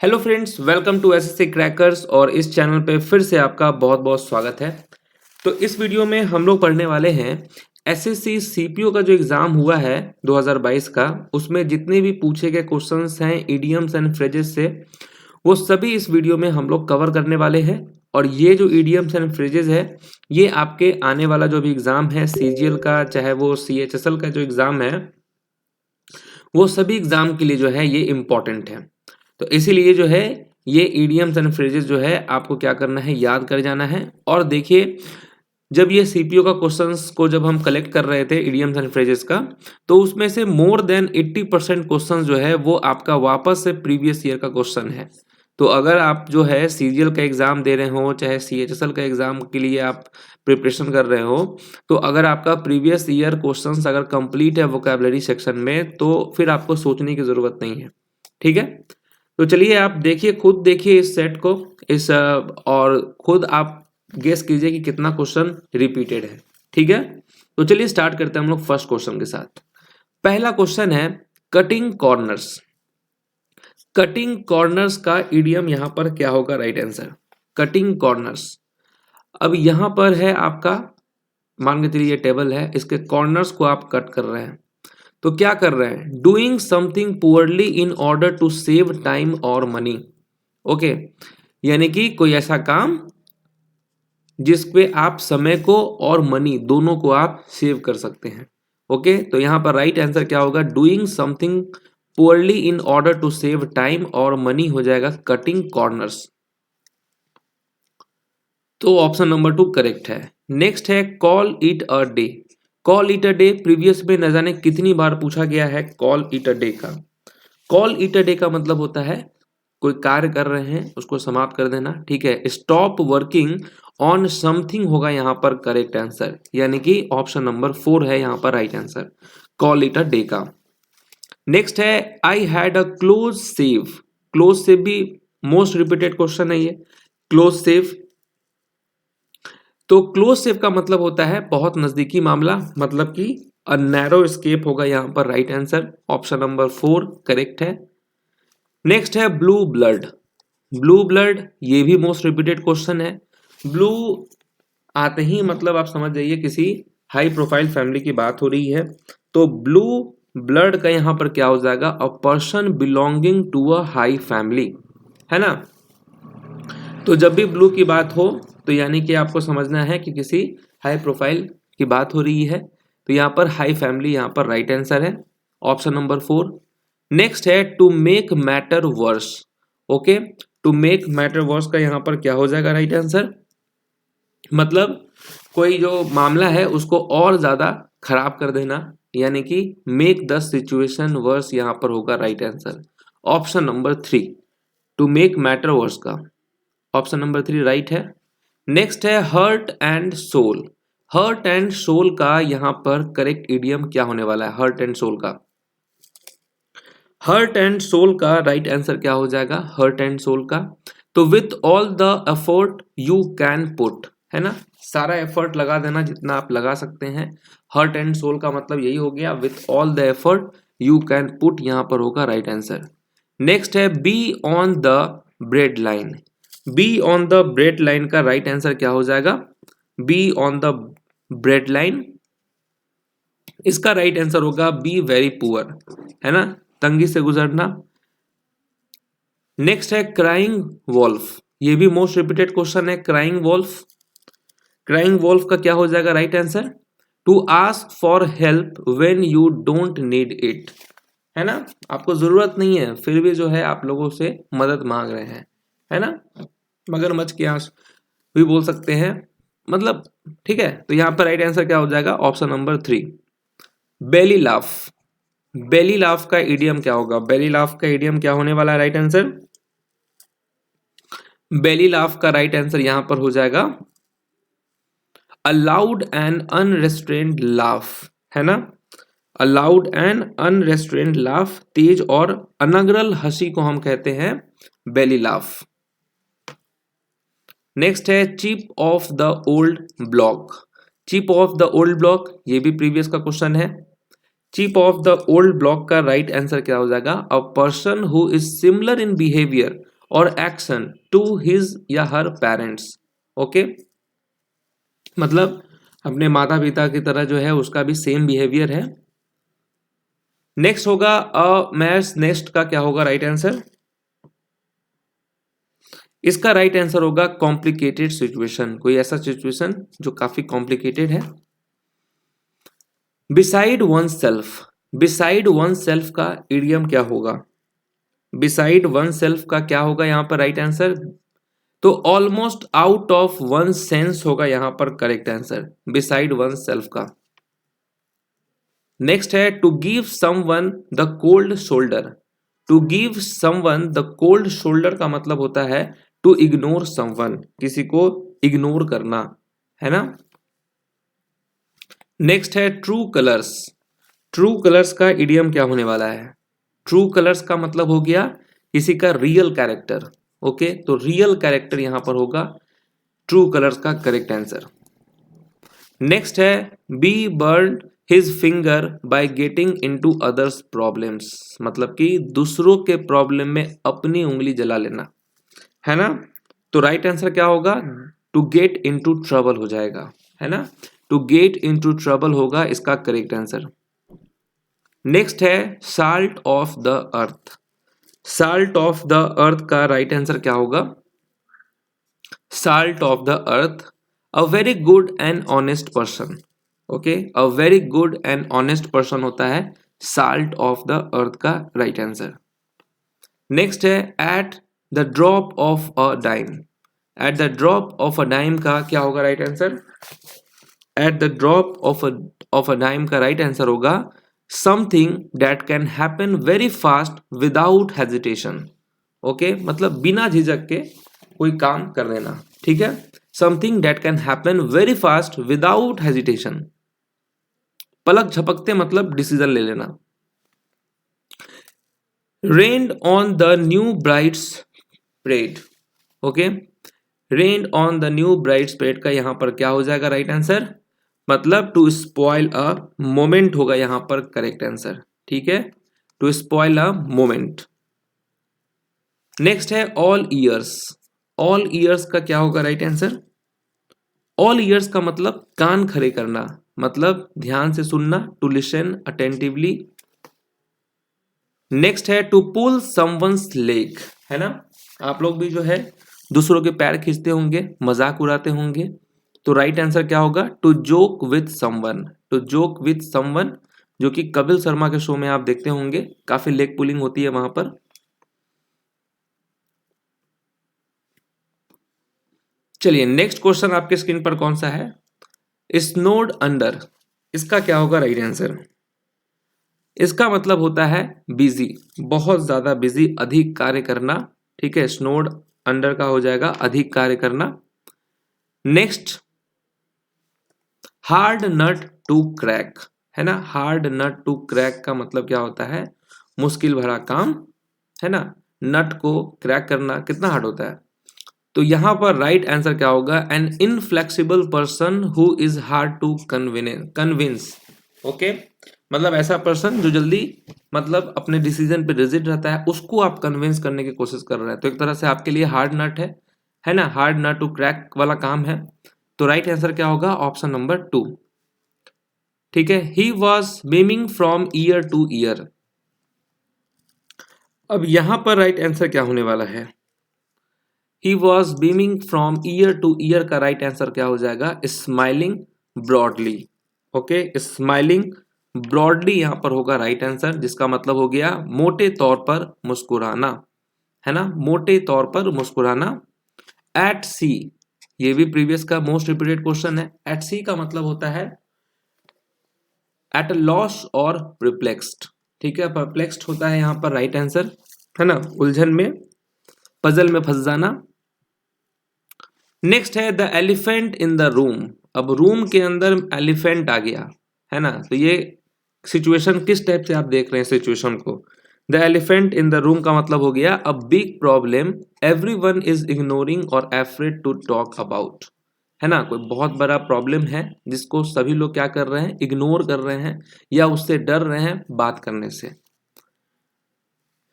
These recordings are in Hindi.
Hello friends, welcome to SSC Crackers. और इस चैनल पे फिर से आपका बहुत बहुत स्वागत है। तो इस वीडियो में हम लोग पढ़ने वाले हैं एसएससी सीपीओ का जो एग्ज़ाम हुआ है 2022 का, उसमें जितने भी पूछे गए क्वेश्चंस हैं इडियम्स एंड फ्रेजेस से, वो सभी इस वीडियो में हम लोग कवर करने वाले हैं। और ये जो इडियम्स एंड फ्रेजेस है, ये आपके आने वाला जो भी एग्ज़ाम है सीजीएल का, चाहे वो सीएचएसएल का जो एग्ज़ाम है, वो सभी एग्ज़ाम के लिए जो है ये इम्पॉर्टेंट है। तो इसीलिए जो है ये इडियम्स एंड फ्रेजेस जो है आपको क्या करना है, याद कर जाना है। और देखिए, जब ये सीपीओ का क्वेश्चंस को जब हम कलेक्ट कर रहे थे इडियम्स एंड फ्रेजेस का, तो उसमें से मोर देन 80% क्वेश्चन जो है वो आपका वापस से प्रीवियस ईयर का क्वेश्चन है। तो अगर आप जो है सीजीएल का एग्जाम दे रहे हो, चाहे सीएचएसएल का एग्जाम के लिए आप प्रिपरेशन कर रहे हो, तो अगर आपका प्रीवियस ईयर क्वेश्चंस अगर कंप्लीट है वोकैबुलरी सेक्शन में, तो फिर आपको सोचने की जरूरत नहीं है। ठीक है, तो चलिए आप देखिए, खुद देखिए इस सेट को, और खुद आप गेस कीजिए कि कितना क्वेश्चन रिपीटेड है। ठीक है, तो चलिए स्टार्ट करते हैं हम लोग फर्स्ट क्वेश्चन के साथ। पहला क्वेश्चन है कटिंग कॉर्नर्स। कटिंग कॉर्नर्स का इडियम यहां पर क्या होगा? Right answer cutting corners. अब यहां पर है आपका, मान के चलिए ये टेबल है, इसके कॉर्नर्स को आप कट कर रहे हैं। तो क्या कर रहे हैं? Doing something poorly in order to save time और मनी। ओके, यानी कि कोई ऐसा काम जिसपे आप समय को और मनी दोनों को आप सेव कर सकते हैं। ओके, तो यहां पर राइट आंसर क्या होगा? Doing something poorly in order to save time और मनी हो जाएगा कटिंग कॉर्नर्स। तो ऑप्शन नंबर 2 करेक्ट है। नेक्स्ट है call it a day. Call it a day previous में न जाने कितनी बार पूछा गया है कॉल इट अ डे का। कॉल इट अ डे का मतलब होता है कोई कार्य कर रहे हैं उसको समाप्त कर देना। ठीक है, स्टॉप वर्किंग ऑन समथिंग होगा यहाँ पर करेक्ट आंसर, यानी कि ऑप्शन नंबर 4 है यहाँ पर right answer call it a day का। नेक्स्ट है I had a close save. Close save भी मोस्ट रिपीटेड क्वेश्चन है ये, क्लोज सेव। तो क्लोज सेव का मतलब होता है बहुत नजदीकी मामला, मतलब कि अ नैरो एस्केप होगा यहाँ पर right answer option number 4 correct है। नेक्स्ट है ब्लू ब्लड। ब्लू ब्लड ये भी मोस्ट रिपीटेड क्वेश्चन है। ब्लू आते ही मतलब आप समझ जाइए किसी हाई प्रोफाइल फैमिली की बात हो रही है। तो ब्लू ब्लड का यहाँ पर क्या हो जाएगा? A person belonging to a high family, है ना। तो जब भी ब्लू की बात हो तो यानी कि आपको समझना है कि किसी हाई प्रोफाइल की बात हो रही है। तो यहाँ पर हाई फैमिली यहाँ पर राइट आंसर है ऑप्शन नंबर 4। नेक्स्ट है to make matter worse. Okay, to make matter worse का यहाँ पर क्या हो जाएगा राइट आंसर? मतलब कोई जो मामला है उसको और ज्यादा खराब कर देना, यानी कि मेक द सिचुएशन वर्स यहाँ पर होगा right answer option number 3 to make matter worse का ऑप्शन नंबर 3 राइट है। नेक्स्ट है heart and soul. Heart and soul का यहाँ पर करेक्ट इडियम क्या होने वाला है? हर्ट एंड सोल का, हर्ट एंड सोल का राइट आंसर क्या हो जाएगा? हर्ट एंड सोल का तो with all the effort you can put, है ना, सारा एफर्ट लगा देना जितना आप लगा सकते हैं। हर्ट एंड सोल का मतलब यही हो गया, with all the effort you can put यहाँ पर होगा राइट आंसर। नेक्स्ट है be on the bread line. Be on the bread line का राइट आंसर क्या हो जाएगा? Be on the bread line, इसका राइट आंसर होगा बी वेरी पुअर, है ना, तंगी से गुजरना। नेक्स्ट है क्राइंग वॉल्फ। ये भी मोस्ट रिपीटेड क्वेश्चन है क्राइंग वॉल्फ। क्राइंग वॉल्फ का क्या हो जाएगा right answer? To ask for help when you don't need it, है ना, आपको जरूरत नहीं है फिर भी जो है आप लोगों से मदद मांग रहे हैं, है ना, मगरमच्छ की आंख भी बोल सकते हैं, मतलब। ठीक है, तो यहाँ पर राइट आंसर क्या हो जाएगा? ऑप्शन नंबर 3 बेली लाफ। बेली लाफ का इडियम क्या होगा? बेली लाफ का इडियम क्या होने वाला है राइट आंसर? बेली लाफ का राइट आंसर यहां पर हो जाएगा अलाउड एंड अनरेस्ट्रेन्ड लाफ, है ना, अलाउड एंड अनरेस्ट्रेन्ड लाफ, तेज और अनगरल हंसी को हम कहते हैं बेली लाफ। नेक्स्ट है chip off the old block. Chip off the old block ये भी प्रीवियस का क्वेश्चन है। Chip off the old block का राइट आंसर क्या हो जाएगा? A person who is similar in behaviour और एक्शन टू हिज या हर पेरेंट्स। ओके, मतलब अपने माता पिता की तरह जो है उसका भी सेम बिहेवियर है। नेक्स्ट होगा अ मैच नेक्स्ट का क्या होगा राइट आंसर? इसका राइट आंसर होगा कॉम्प्लिकेटेड सिचुएशन, कोई ऐसा सिचुएशन जो काफी कॉम्प्लिकेटेड है। Beside one self, beside oneself का इडियम क्या होगा? बिसाइड वन सेल्फ का क्या होगा यहाँ पर राइट आंसर? तो almost out of one sense होगा यहाँ पर correct answer, beside oneself का। नेक्स्ट है to give someone the cold shoulder. To give someone the cold shoulder का मतलब होता है टू इग्नोर समवन, किसी को इग्नोर करना, है ना। नेक्स्ट है ट्रू कलर्स। ट्रू कलर्स का इडियम क्या होने वाला है? ट्रू कलर्स का मतलब हो गया किसी का रियल कैरेक्टर। ओके, तो रियल कैरेक्टर यहां पर होगा ट्रू कलर्स का करेक्ट आंसर। नेक्स्ट है be burn his finger by getting into others problems, मतलब कि दूसरों के प्रॉब्लम में अपनी उंगली जला लेना, है ना। तो राइट आंसर क्या होगा? टू गेट इनटू ट्रबल हो जाएगा, है ना। टू गेट इनटू ट्रबल होगा इसका करेक्ट आंसर। नेक्स्ट है salt of the earth. Salt of the earth का राइट आंसर क्या होगा? Salt of the earth a very good and honest person. Okay, a very good and honest person होता है साल्ट ऑफ द अर्थ का राइट आंसर। नेक्स्ट है at the drop of a dime. At the drop of a dime का क्या होगा right answer? At the drop of a dime का राइट आंसर होगा something that can happen very fast without hesitation. Okay, मतलब बिना झिझक के कोई काम कर लेना, ठीक है। Something that can happen very fast without hesitation, पलक झपकते मतलब डिसीजन ले लेना। Rained on the new bride's parade. Okay, rained on the new bride's parade का यहां पर क्या हो जाएगा राइट आंसर? मतलब टू स्पॉइल अ मोमेंट होगा यहां पर करेक्ट आंसर, ठीक है, to spoil a moment. Next है ऑल ईयर्स। ऑल ईयर्स का क्या होगा राइट आंसर? ऑल ईयर्स का मतलब कान खड़े करना, मतलब ध्यान से सुनना, टू लिसन अटेंटिवली। नेक्स्ट है टू पुल समवंस लेग, है ना। आप लोग भी जो है दूसरों के पैर खींचते होंगे, मजाक उड़ाते होंगे, तो राइट आंसर क्या होगा? To joke with someone. To joke with someone, जो कि कपिल शर्मा के शो में आप देखते होंगे, काफी लेग पुलिंग होती है वहां पर। चलिए नेक्स्ट क्वेश्चन आपके स्क्रीन पर कौन सा है? स्नोड अंडर, इसका क्या होगा राइट आंसर? इसका मतलब होता है बिजी, बहुत ज्यादा बिजी, अधिक कार्य करना, ठीक है। स्नोड अंडर का हो जाएगा अधिक कार्य करना। Next hard nut to crack, है ना। हार्ड नट टू क्रैक का मतलब क्या होता है? मुश्किल भरा काम, है ना। नट को क्रैक करना कितना हार्ड होता है, तो यहां पर राइट आंसर क्या होगा? An inflexible person who is hard to convince. Okay, मतलब ऐसा पर्सन जो जल्दी मतलब अपने डिसीजन पे रिजिड रहता है, उसको आप कन्विंस करने की कोशिश कर रहे हैं, तो एक तरह से आपके लिए हार्ड नट है ना, हार्ड नट टू क्रैक वाला काम है। तो राइट आंसर क्या होगा? ऑप्शन नंबर 2, ठीक है। He was beaming from year two year. अब यहां पर राइट आंसर क्या होने वाला है? He was beaming from year two year का राइट आंसर क्या हो जाएगा? Smiling broadly. Okay, smiling broadly यहां पर होगा राइट आंसर, जिसका मतलब हो गया मोटे तौर पर मुस्कुराना, है ना, मोटे तौर पर मुस्कुराना। एट सी, ये भी प्रीवियस का मोस्ट रिपीटेड क्वेश्चन है। एट सी का मतलब होता है एट अ लॉस और परप्लेक्स्ड, ठीक है। परप्लेक्स्ड होता है यहां पर राइट आंसर, है ना, उलझन में, पजल में फंस जाना। नेक्स्ट है the elephant in the room. अब रूम के अंदर एलिफेंट आ गया, है ना, तो ये सिचुएशन किस टाइप से आप देख रहे हैं सिचुएशन को? The elephant in the room का मतलब हो गया a big problem everyone is ignoring और अफ्रेड टू टॉक अबाउट, है ना। कोई बहुत बड़ा प्रॉब्लम है जिसको सभी लोग क्या कर रहे हैं? इग्नोर कर रहे हैं या उससे डर रहे हैं बात करने से।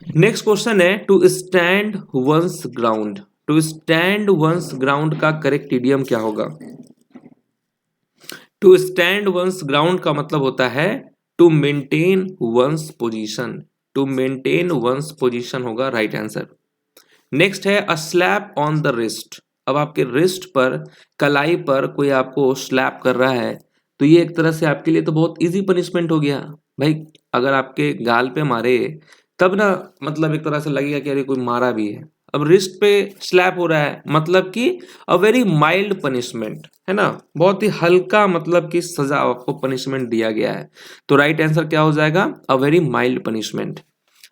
नेक्स्ट क्वेश्चन है to stand one's ground. To stand one's ground का करेक्ट इडियम क्या होगा? टू स्टैंड वंस ग्राउंड का मतलब होता है to maintain one's position. To maintain one's position होगा राइट आंसर। नेक्स्ट है a slap on the wrist. अब आपके रिस्ट पर, कलाई पर कोई आपको स्लैप कर रहा है तो ये एक तरह से आपके लिए तो बहुत इजी पनिशमेंट हो गया भाई। अगर आपके गाल पे मारे तब ना मतलब एक तरह से लगेगा कि अरे कोई मारा भी है। अब रिस्ट पे स्लैप हो रहा है मतलब कि अ वेरी माइल्ड पनिशमेंट है ना, बहुत ही हल्का मतलब कि सजा आपको पनिशमेंट दिया गया है। तो राइट आंसर क्या हो जाएगा? A very mild punishment.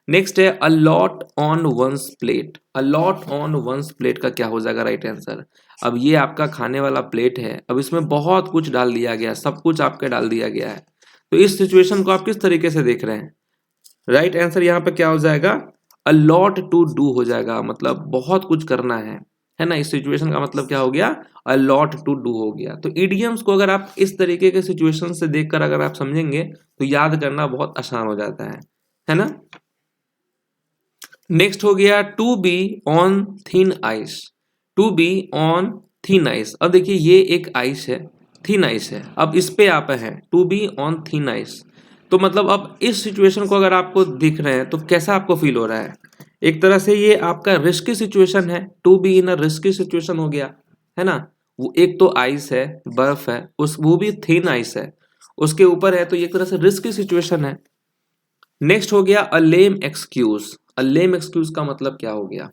Next है a lot on one's plate. A lot on one's plate का क्या हो जाएगा राइट आंसर? अब ये आपका खाने वाला प्लेट है, अब इसमें बहुत कुछ डाल दिया गया, सब कुछ आपके डाल दिया गया है। तो इस सिचुएशन को आप किस तरीके से देख रहे हैं? राइट आंसर यहाँ पे क्या हो जाएगा? अ लॉट टू डू हो जाएगा, मतलब बहुत कुछ करना है ना। इस सिचुएशन का मतलब क्या हो गया? अ लॉट टू डू हो गया। तो इडियम्स को अगर आप इस तरीके के सिचुएशन से देखकर अगर आप समझेंगे तो याद करना बहुत आसान हो जाता है ना। नेक्स्ट हो गया to be on thin ice. To be on thin ice. अब देखिए ये एक आइस है, थिन आइस है, अब इस पे आप हैं to be on thin ice. तो मतलब अब इस सिचुएशन को अगर आपको दिख रहे हैं तो कैसा आपको फील हो रहा है? एक तरह से ये आपका रिस्की सिचुएशन है, to be in a risky situation हो गया है ना। वो एक तो आइस है, बर्फ है, उस वो भी थिन आइस है, उसके ऊपर है, तो ये एक तरह से रिस्की सिचुएशन है। नेक्स्ट हो गया अ लेम एक्सक्यूज। अ लेम एक्सक्यूज का मतलब क्या हो गया?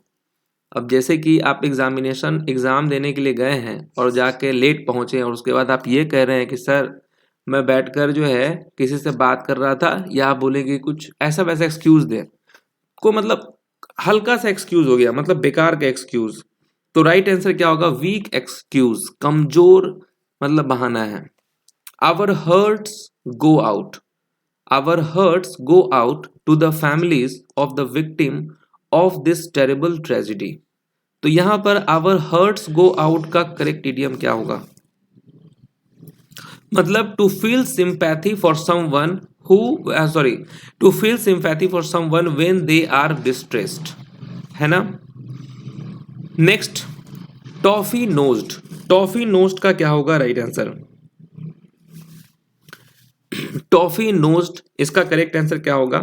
अब जैसे कि आप एग्जाम देने के लिए गए हैं और जाके लेट पहुंचे और उसके बाद आप ये कह रहे हैं कि सर मैं बैठकर जो है किसी से बात कर रहा था, या आप बोलेंगे कुछ ऐसा वैसा एक्सक्यूज दें को, मतलब हल्का सा एक्सक्यूज हो गया, मतलब बेकार का एक्सक्यूज। तो राइट आंसर क्या होगा? वीक एक्सक्यूज, कमजोर मतलब बहाना है। Our hearts go out. Our hearts go out to the families of the victim of this terrible tragedy. तो यहां पर our hearts go out का करेक्ट इडियम क्या होगा? मतलब to feel sympathy for someone who sorry to feel sympathy for someone when they are distressed, है ना। Next toffee nosed. Toffee nosed का क्या होगा राइट आंसर? टॉफी नोज्ड इसका करेक्ट आंसर क्या होगा?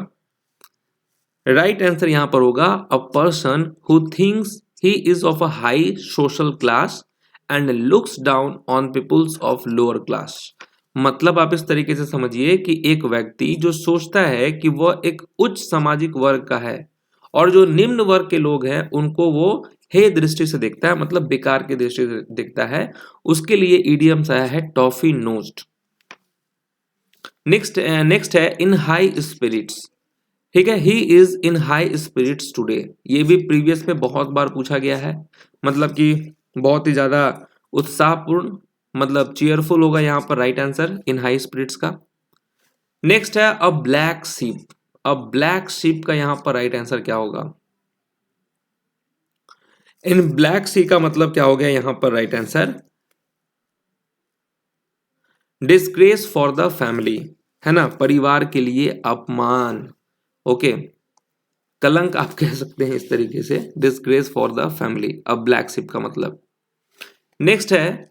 राइट आंसर यहां पर होगा a person who thinks he is of a high social class and looks down on peoples of lower class. मतलब आप इस तरीके से समझिए कि एक व्यक्ति जो सोचता है कि वह एक उच्च सामाजिक वर्ग का है और जो निम्न वर्ग के लोग हैं उनको वो हे दृष्टि से देखता है, मतलब बेकार की दृष्टि से देखता है, उसके लिए इडियम्स आया है टॉफी नोज्ड। नेक्स्ट है इन हाई स्पिरिट्स। ठीक है, he is in high spirits today. ये भी प्रीवियस में बहुत बार पूछा गया है, मतलब कि बहुत ही ज्यादा उत्साहपूर्ण, मतलब चीयरफुल होगा यहाँ पर right answer in high spirits का। नेक्स्ट है a black sheep. A black sheep का यहाँ पर राइट आंसर क्या होगा? इन ब्लैक सी का मतलब क्या हो गया यहाँ पर right answer? Disgrace for the family, है ना, परिवार के लिए अपमान। ओके, कलंक आप कह सकते हैं इस तरीके से, डिस्ग्रेस फॉर द फैमिली, अब ब्लैक शिप का मतलब। नेक्स्ट है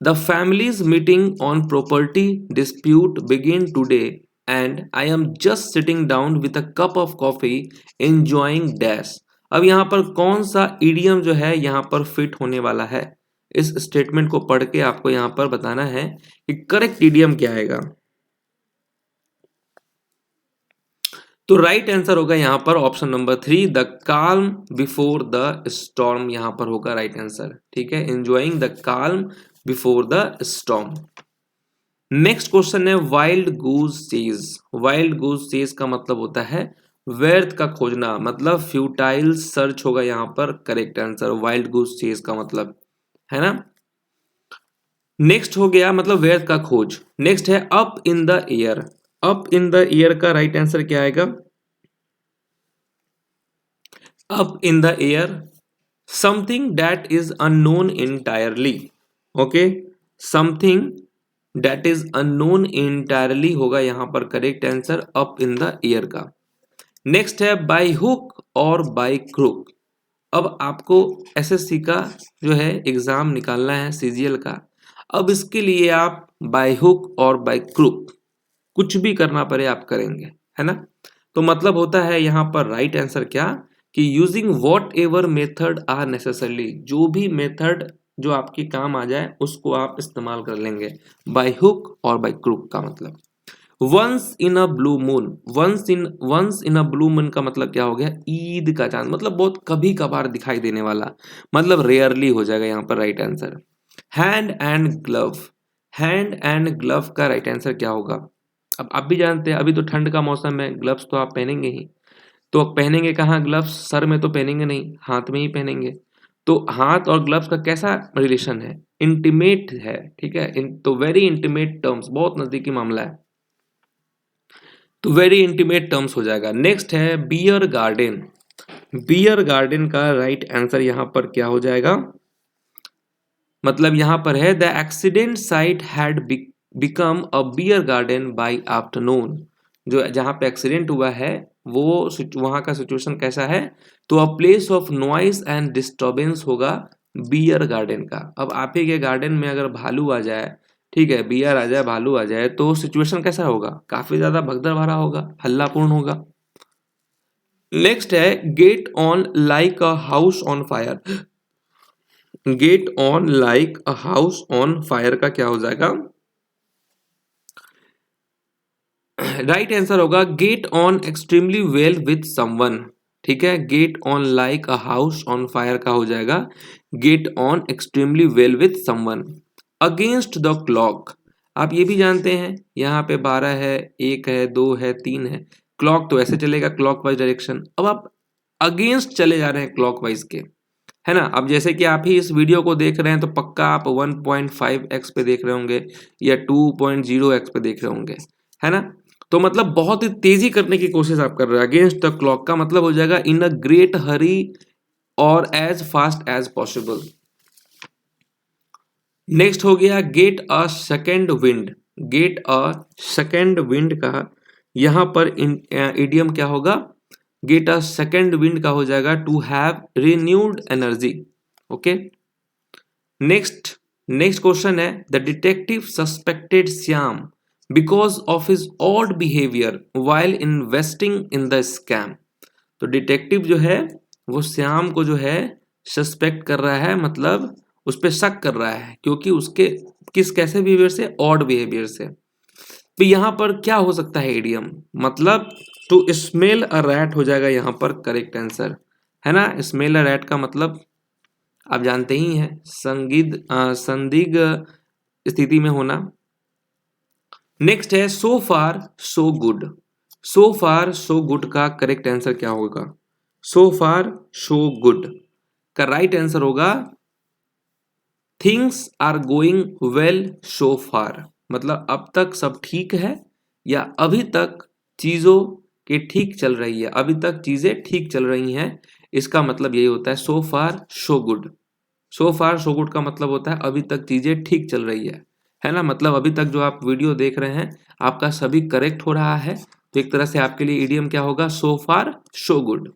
the families meeting on property dispute begin today and I am just sitting down with a cup of coffee enjoying dash. अब यहाँ पर कौन सा इडियम जो है यहाँ पर फिट होने वाला है? इस स्टेटमेंट को पढ़ के आपको यहाँ पर बताना है कि करेक्ट इडियम क्या आएगा। तो राइट आंसर होगा यहाँ पर option number 3, the calm before the storm, यहाँ पर होगा राइट आंसर। ठीक है, enjoying the calm before the storm. Next question है वाइल्ड गूज चेज। वाइल्ड गूज चेज का मतलब होता है व्यर्थ का खोजना, मतलब फ्यूटाइल सर्च होगा यहाँ पर करेक्ट आंसर वाइल्ड गूज चेज का मतलब, है ना। नेक्स्ट हो गया मतलब व्यर्थ का खोज। नेक्स्ट है up in the air. Up in the air का राइट आंसर क्या आएगा? Up in the air something that is unknown entirely. Okay, something that is unknown entirely होगा यहां पर correct answer up in the air का। नेक्स्ट है बाय हुक और बाय क्रूक। अब आपको एसएससी का जो है एग्जाम निकालना है सीजीएल का। अब इसके लिए आप बाय हुक और बाय क्रूक कुछ भी करना पड़े आप करेंगे, है ना। तो मतलब होता है यहाँ पर राइट आंसर क्या कि using whatever method are necessarily, जो भी मेथड जो आपके काम आ जाए उसको आप इस्तेमाल कर लेंगे। बाय हुक और बाय क्रूक का मतलब once in a blue moon, once in a blue moon का मतलब क्या हो गया, ईद का चांद, मतलब बहुत कभी कभार दिखाई देने वाला, मतलब रेयरली हो जाएगा यहाँ पर right answer. Hand and glove, hand and glove का राइट आंसर क्या होगा। अब आप भी जानते हैं अभी तो ठंड का मौसम है, ग्लव्स तो आप पहनेंगे ही। तो पहनेंगे कहाँ ग्लव्स, सर में तो पहनेंगे नहीं, हाथ में ही पहनेंगे। तो हाथ और ग्लव्स का कैसा रिलेशन है, इंटीमेट है, ठीक है। तो वेरी इंटीमेट टर्म्स, बहुत नजदीकी मामला है, तो वेरी इंटीमेट टर्म्स हो जाएगा। नेक्स्ट है बियर गार्डन, बियर गार्डन का राइट आंसर यहां पर क्या हो जाएगा, मतलब यहां पर है the accident site had become a beer garden by afternoon. जो जहां पे एक्सीडेंट हुआ है वो वहां का सिचुएशन कैसा है, तो a place of noise and disturbance होगा बियर गार्डन का। अब आप ही के गार्डन में अगर भालू आ जाए, ठीक है, बियर आ जाए, भालू आ जाए, तो सिचुएशन कैसा होगा, काफी ज्यादा भगदड़ भरा होगा, हल्लापूर्ण होगा। नेक्स्ट है get on like a house on fire, get on like a house on fire का क्या हो जाएगा, राइट आंसर होगा get on extremely well with someone, ठीक है। Get on like a house on fire का हो जाएगा get on extremely well with someone. Against the clock, आप ये भी जानते हैं यहाँ पे 12 है, 1 है, 2 है, 3 है, क्लॉक तो ऐसे चलेगा क्लॉकवाइज डायरेक्शन। अब आप अगेंस्ट चले जा रहे हैं क्लॉकवाइज के, है ना। अब जैसे कि आप ही इस वीडियो को देख रहे हैं तो पक्का आप 1.5x पे देख रहे होंगे या 2.0x पे देख रहे होंगे, है ना। तो मतलब बहुत ही तेजी करने की कोशिश आप कर रहे हैं। अगेंस्ट द क्लॉक का मतलब हो जाएगा इन अ ग्रेट हरी और as fast as possible. Next हो गया get a second wind, get a second wind का यहां पर इडियम क्या होगा, गेट अ सेकेंड विंड का हो जाएगा to have renewed energy. Okay, next next question है the detective suspected Shyam because of his odd behaviour while investing in the scam. तो डिटेक्टिव जो है वो श्याम को जो है सस्पेक्ट कर रहा है, मतलब उस पर शक कर रहा है क्योंकि उसके किस कैसे बिहेवियर से, ऑड बिहेवियर से। तो यहां पर क्या हो सकता है इडियम, मतलब टू स्मेल अ रैट हो जाएगा यहां पर करेक्ट आंसर, है ना। स्मेल अ रैट का मतलब आप जानते ही हैं, संदिग्ध स्थिति में होना। नेक्स्ट है so far so good, so far so good का करेक्ट आंसर क्या होगा, सो फार सो गुड का राइट आंसर होगा things are going well so far, मतलब अब तक सब ठीक है या अभी तक चीजों के ठीक चल रही है, अभी तक चीजें ठीक चल रही हैं, इसका मतलब यही होता है so far so good. So far so good का मतलब होता है अभी तक चीजें ठीक चल रही है ना। मतलब अभी तक जो आप वीडियो देख रहे हैं आपका सभी करेक्ट हो रहा है, तो एक तरह से आपके लिए इडियम क्या होगा, so far so good.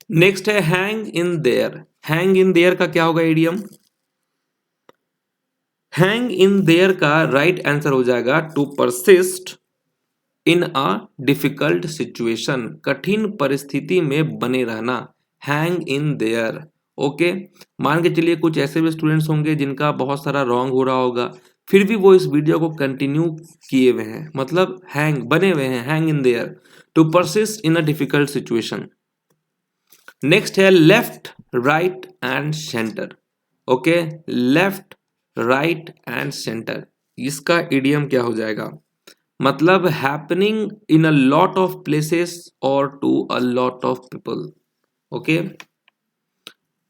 Next है hang in there, hang in there का क्या होगा इडियम, हैंग इन देयर का राइट आंसर हो जाएगा to persist in a difficult situation, कठिन परिस्थिति में बने रहना, हैंग इन देयर। ओके, मान के चलिए कुछ ऐसे भी स्टूडेंट्स होंगे जिनका बहुत सारा रॉन्ग हो रहा होगा, फिर भी वो इस वीडियो को कंटिन्यू किए हुए हैं, मतलब हैंग बने हुए हैं, hang in there to persist in a difficult situation. Next है left right and centre. Okay, left right and centre, इसका इडियम क्या हो जाएगा, मतलब happening in a lot of places और to a lot of people. Okay,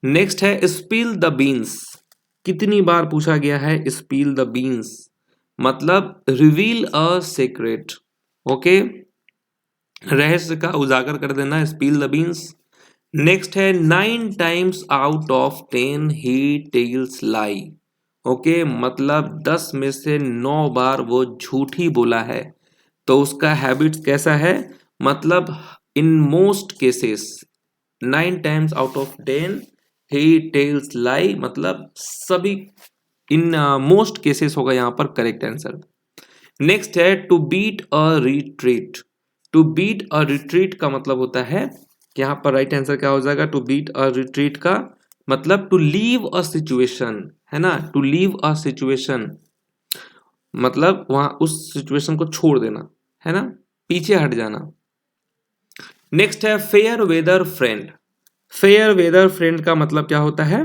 next है स्पिल द बीन्स, कितनी बार पूछा गया है स्पिल द बीन्स, मतलब रिवील अ सीक्रेट। ओके, रहस्य का उजागर कर देना, स्पिल द बीन्स। नेक्स्ट है 9 times out of 10 he tells lie. Okay, मतलब 10 में से 9 बार वो झूठ ही बोला है, तो उसका हैबिट कैसा है, मतलब in most cases 9 times out of 10 he tells lie, मतलब सभी, इन मोस्ट केसेस होगा यहाँ पर करेक्ट आंसर। नेक्स्ट है to beat a retreat. To beat a retreat का मतलब होता है कि यहाँ पर राइट आंसर क्या हो जाएगा, टू बीट अ रिट्रीट का मतलब टू लीव अ सिचुएशन, है ना, टू लीव अ सिचुएशन मतलब वहां उस सिचुएशन को छोड़ देना, है ना, पीछे हट जाना। नेक्स्ट है fair weather friend. Fair weather friend का मतलब क्या होता है,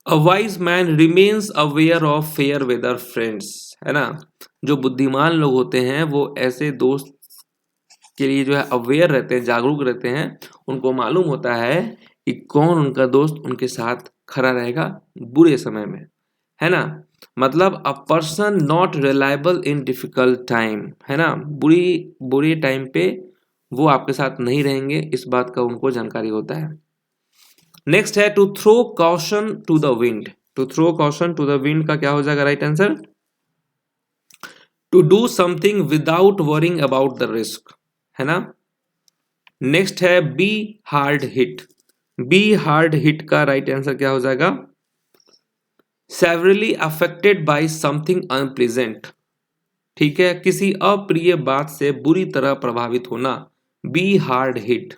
a wise man remains aware of fair weather friends, है ना, जो बुद्धिमान लोग होते हैं वो ऐसे दोस्त के लिए जो है अवेयर रहते हैं, जागरूक रहते हैं, उनको मालूम होता है कि कौन उनका दोस्त उनके साथ खड़ा रहेगा बुरे समय में, है ना, मतलब a person not reliable in difficult time, है ना, बुरी टाइम पे वो आपके साथ नहीं रहेंगे, इस बात का उनको जानकारी होता है। नेक्स्ट है to throw caution to the wind. To throw caution to the wind का क्या हो जाएगा right answer, to do something without worrying about the risk, है ना। नेक्स्ट है be hard hit. Be hard hit का राइट आंसर क्या हो जाएगा, severely affected by something unpleasant, ठीक है, किसी अप्रिय बात से बुरी तरह प्रभावित होना, बी हार्ड हिट।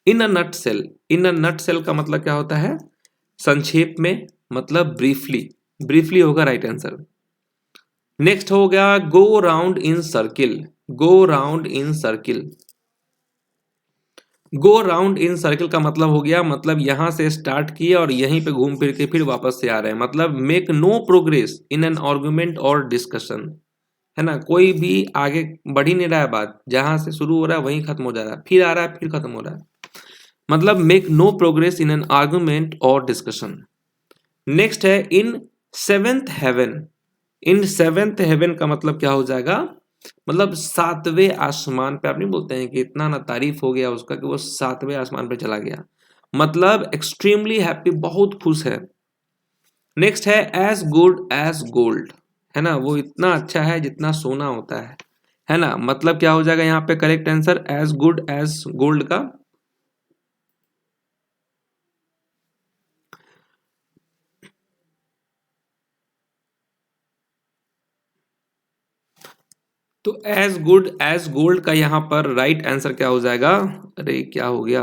इन अ नट सेल। इन अ नट सेल का मतलब क्या होता है, संक्षेप में, मतलब ब्रीफली, ब्रीफली होगा राइट आंसर। नेक्स्ट हो गया go round in circle. Go round in circle. Go round in circle का मतलब हो गया, मतलब यहां से स्टार्ट किए और यहीं पे घूम फिर के फिर वापस से आ रहे हैं, मतलब make no progress in an argument और डिस्कशन, है ना, कोई भी आगे बढ़ ही नहीं रहा है, बात जहां से शुरू हो रहा है वहीं खत्म हो जा रहा है, फिर आ रहा है फिर खत्म हो रहा है, मतलब make no progress in an argument और डिस्कशन। नेक्स्ट है in seventh heaven. In seventh heaven का मतलब क्या हो जाएगा, मतलब सातवें आसमान पे। आप नहीं बोलते हैं कि इतना ना तारीफ हो गया उसका कि वो सातवें आसमान पे चला गया, मतलब एक्सट्रीमली हैप्पी, बहुत खुश है। नेक्स्ट है एज गुड एज गोल्ड, है ना, वो इतना अच्छा है जितना सोना होता है ना, मतलब क्या हो जाएगा यहाँ पे correct answer as good as gold का। तो एज गुड एज गोल्ड का यहाँ पर राइट आंसर क्या हो जाएगा, अरे क्या हो गया,